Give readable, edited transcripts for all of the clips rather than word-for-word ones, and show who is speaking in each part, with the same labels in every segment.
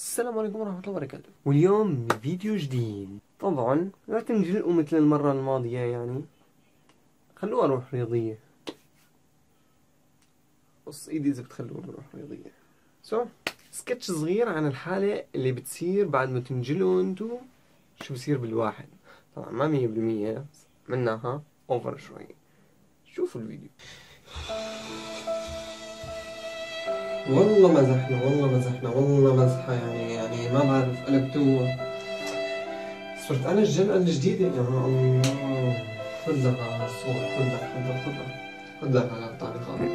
Speaker 1: السلام عليكم ورحمة الله وبركاته. واليوم فيديو جديد. طبعا لا تنجلقوا مثل المرة الماضية، يعني خلوها روح رياضية. قص ايدي اذا بتخلوها روح رياضية. سكتش صغير عن الحالة اللي بتصير بعد ما تنجلوا انتو. شو بصير بالواحد؟ طبعا ما 100%، منها اوفر شوي. شوفوا الفيديو. والله والله مزحة، يعني ما بعرف قلبتوها. صرت انا الجلقة الجديدة، يا الله. خذ لك على الصور، خذ لك على التعليقات.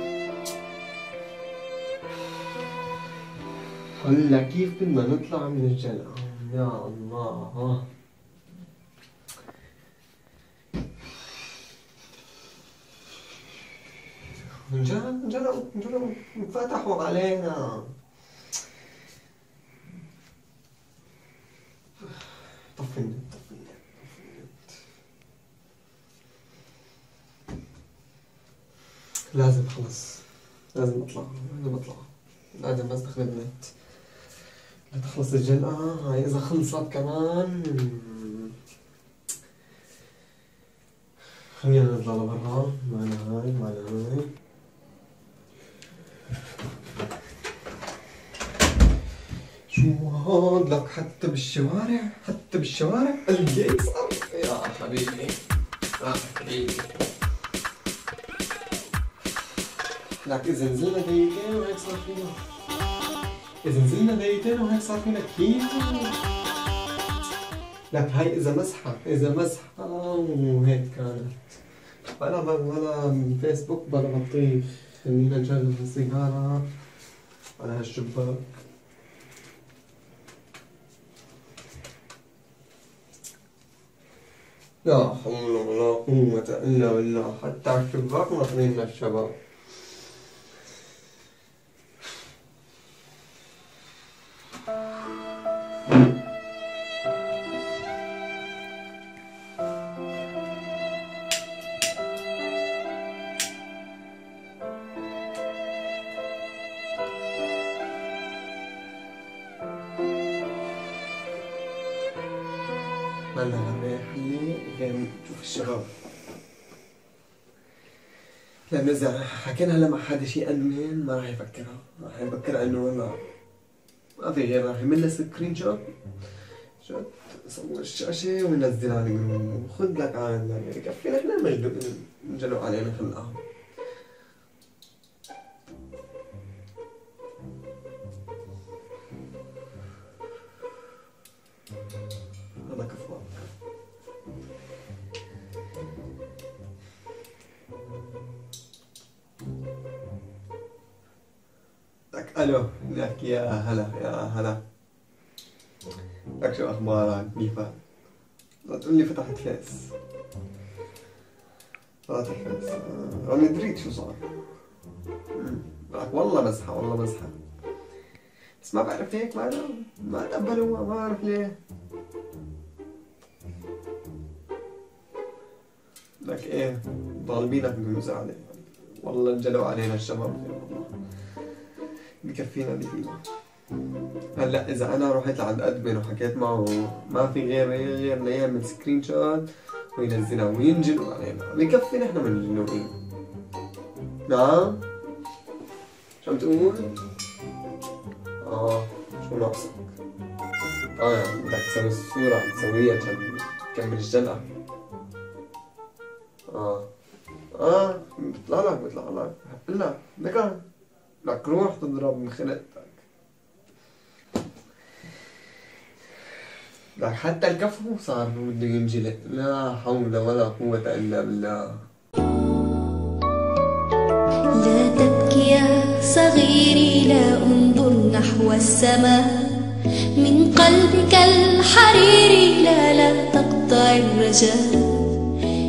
Speaker 1: هلا كيف بدنا نطلع من الجلقة؟ يا الله. انجلقوا انفتحوا علينا. طفي النت. لازم خلص، لازم اطلع. لازم استخدم النت لتخلص الجلقة. هاي اذا خلصت كمان خلينا نطلع لبرا. معنا هاي. شو هاد لك؟ حتى بالشوارع قلبي صار. يا حبيبي لك إذا نزلنا دقيقتين وهيك صار فينا كيف؟ لك هاي إذا مسحة وهيك كانت. ولا فيسبوك بلا بطيخ. خلينا نشغل السيجارة على هالشباك. لا حول ولا قوة إلا بالله، حتى على الشباك ماخذيننا الشباب. ما لنا حل غير نشوف الشباب. لأنه إذا حكينا هلا مع حدا شي أدمن ما راح يفكرها، راح يفكر إنه والله ما في غير، راح يعمل له سكرين شوت صور الشاشة وينزلها على الجروب وخذ لك عاد. يعني بكفي احنا نجلوا علينا خلقها. هذا كفو. لك الو، لك يا هلا. لك شو اخبارك؟ كيفك؟ لا تقول لي فتحت فيس. انا دريت شو صار. لك والله مزحة. بس ما بعرف هيك ما تقبلوها، ما بعرف ليه. لك ايه طالبينك بمساعدة. والله انجلوا علينا الشباب، بكفينا اللي فينا. هلا اذا انا رحت لعند ادمن وحكيت معه ما في غير انه يعمل سكرين شوت وينزلها وينجلوا علينا، بكفي نحن مجنونين. نعم؟ شو عم تقول؟ شو ناقصك؟ يعني بدك تسوي الصورة عم تسويها عشان تكمل الجلقة. بيطلع لك لك روح تضرب من خلقتك. لك حتى الكفو صار بده ينجلق. لا حول ولا قوة إلا بالله.
Speaker 2: لا تبكي يا صغيري، لا انظر نحو السماء. من قلبك الحريري لا تقطع الرجاء.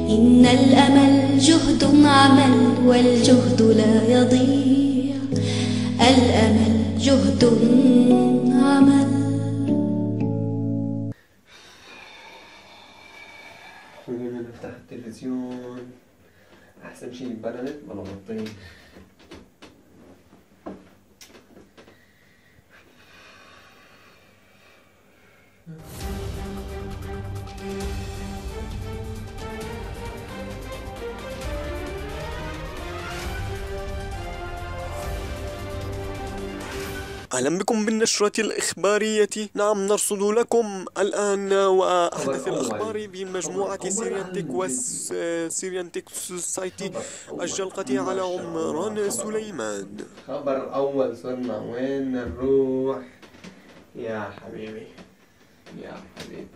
Speaker 2: إن الأمل جهد عمل والجهد لا يضيع. الأمل جهد عمل.
Speaker 1: خلينا نفتح التلفزيون. أحسن شي بلا نت بلا بطيخ.
Speaker 3: أهلا بكم بالنشرة الإخبارية. نعم، نرصد لكم الآن وأحدث الأخبار بمجموعة سيريانتك وسيريانتك سوسايتي الجلقة على عمران سليمان.
Speaker 1: خبر أول، صرنا وين نروح يا حبيبي يا حبيبي؟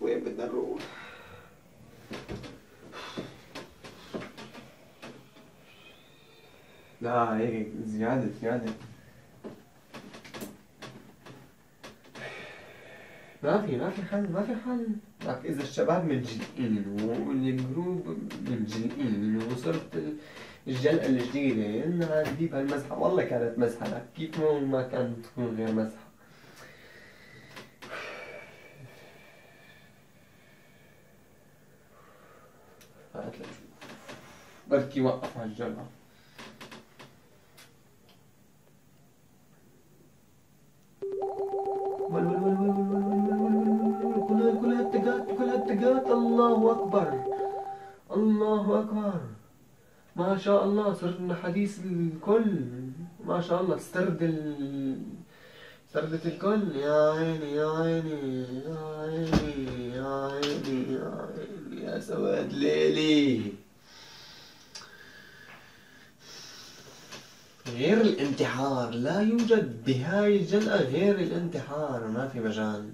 Speaker 1: وين بدنا نروح؟ لا هيك زيادة. ما في حل. إذا الشباب متجلقين والجروب متجلقين وصرت الجلقة الجديدة إنها نجيب هالمزحة، والله كانت مزحة، لك كيف ما كانت تكون غير مزحة. هات لنشوف، بركي وقف هالجلقة. كل هالتقات، الله أكبر، ما شاء الله، صرنا حديث الكل، ما شاء الله، سردت الكل. يا عيني يا سواد ليلي. غير الانتحار، لا يوجد بهاي الجلقة غير الانتحار، ما في مجال.